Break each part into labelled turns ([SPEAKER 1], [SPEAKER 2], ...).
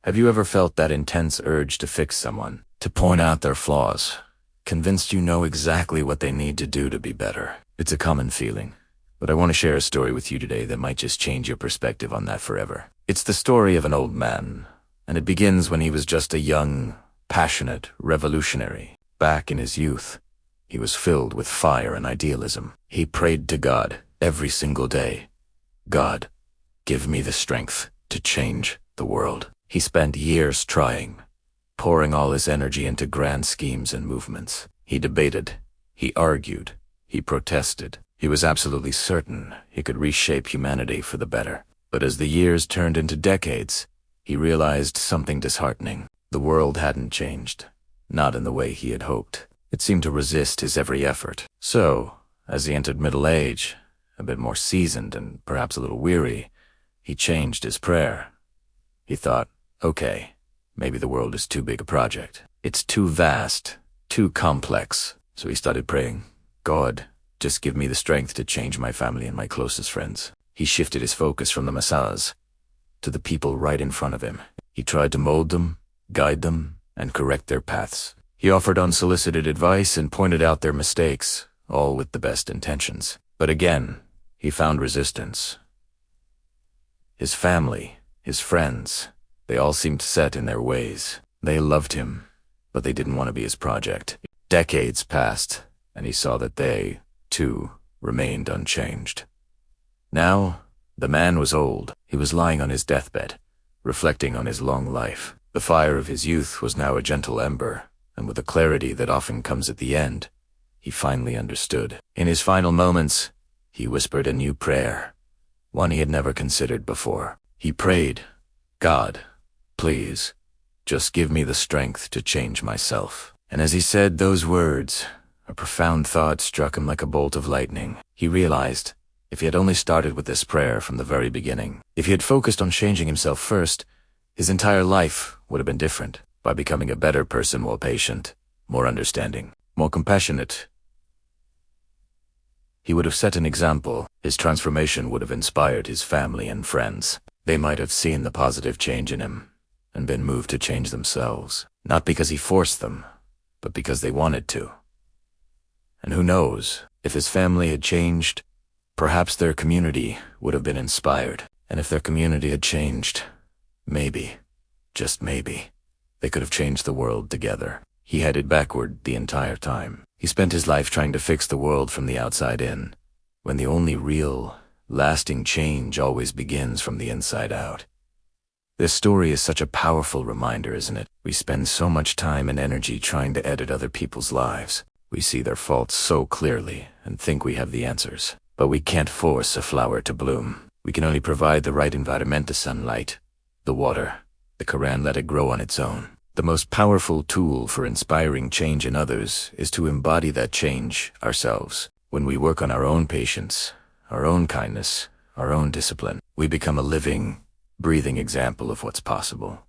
[SPEAKER 1] Have you ever felt that intense urge to fix someone, to point out their flaws, convinced you know exactly what they need to do to be better? It's a common feeling, but I want to share a story with you today that might just change your perspective on that forever. It's the story of an old man, and it begins when he was just a young, passionate revolutionary. Back in his youth, he was filled with fire and idealism. He prayed to God every single day. God, give me the strength to change the world. He spent years trying, pouring all his energy into grand schemes and movements. He debated, he argued, he protested. He was absolutely certain he could reshape humanity for the better. But as the years turned into decades, he realized something disheartening. The world hadn't changed, not in the way he had hoped. It seemed to resist his every effort. So, as he entered middle age, a bit more seasoned and perhaps a little weary, he changed his prayer. He thought, okay, maybe the world is too big a project. It's too vast, too complex. So he started praying, God, just give me the strength to change my family and my closest friends. He shifted his focus from the masses to the people right in front of him. He tried to mold them, guide them, and correct their paths. He offered unsolicited advice and pointed out their mistakes, all with the best intentions. But again, he found resistance. His family, his friends, they all seemed set in their ways. They loved him, but they didn't want to be his project. Decades passed, and he saw that they, too, remained unchanged. Now, the man was old. He was lying on his deathbed, reflecting on his long life. The fire of his youth was now a gentle ember, and with the clarity that often comes at the end, he finally understood. In his final moments, he whispered a new prayer, one he had never considered before. He prayed, God, please, just give me the strength to change myself. And as he said those words, a profound thought struck him like a bolt of lightning. He realized, if he had only started with this prayer from the very beginning, if he had focused on changing himself first, his entire life would have been different. By becoming a better person, more patient, more understanding, more compassionate, he would have set an example. His transformation would have inspired his family and friends. They might have seen the positive change in him and been moved to change themselves, not because he forced them, but because they wanted to. And who knows, if his family had changed, perhaps their community would have been inspired. And if their community had changed, maybe, just maybe, they could have changed the world together. He headed backward the entire time. He spent his life trying to fix the world from the outside in, when the only real, lasting change always begins from the inside out. This story is such a powerful reminder, isn't it? We spend so much time and energy trying to edit other people's lives. We see their faults so clearly and think we have the answers. But we can't force a flower to bloom. We can only provide the right environment, the sunlight, the water, the Quran, let it grow on its own. The most powerful tool for inspiring change in others is to embody that change ourselves. When we work on our own patience, our own kindness, our own discipline, we become a living, breathing example of what's possible.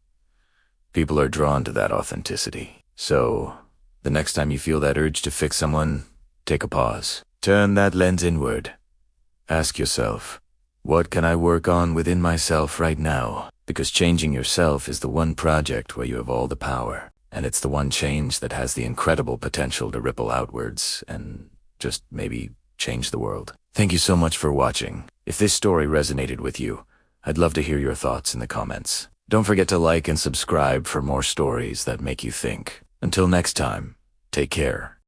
[SPEAKER 1] People are drawn to that authenticity. So, the next time you feel that urge to fix someone, take a pause. Turn that lens inward. Ask yourself, what can I work on within myself right now? Because changing yourself is the one project where you have all the power, and it's the one change that has the incredible potential to ripple outwards and just maybe change the world. Thank you so much for watching. If this story resonated with you, I'd love to hear your thoughts in the comments. Don't forget to like and subscribe for more stories that make you think. Until next time, take care.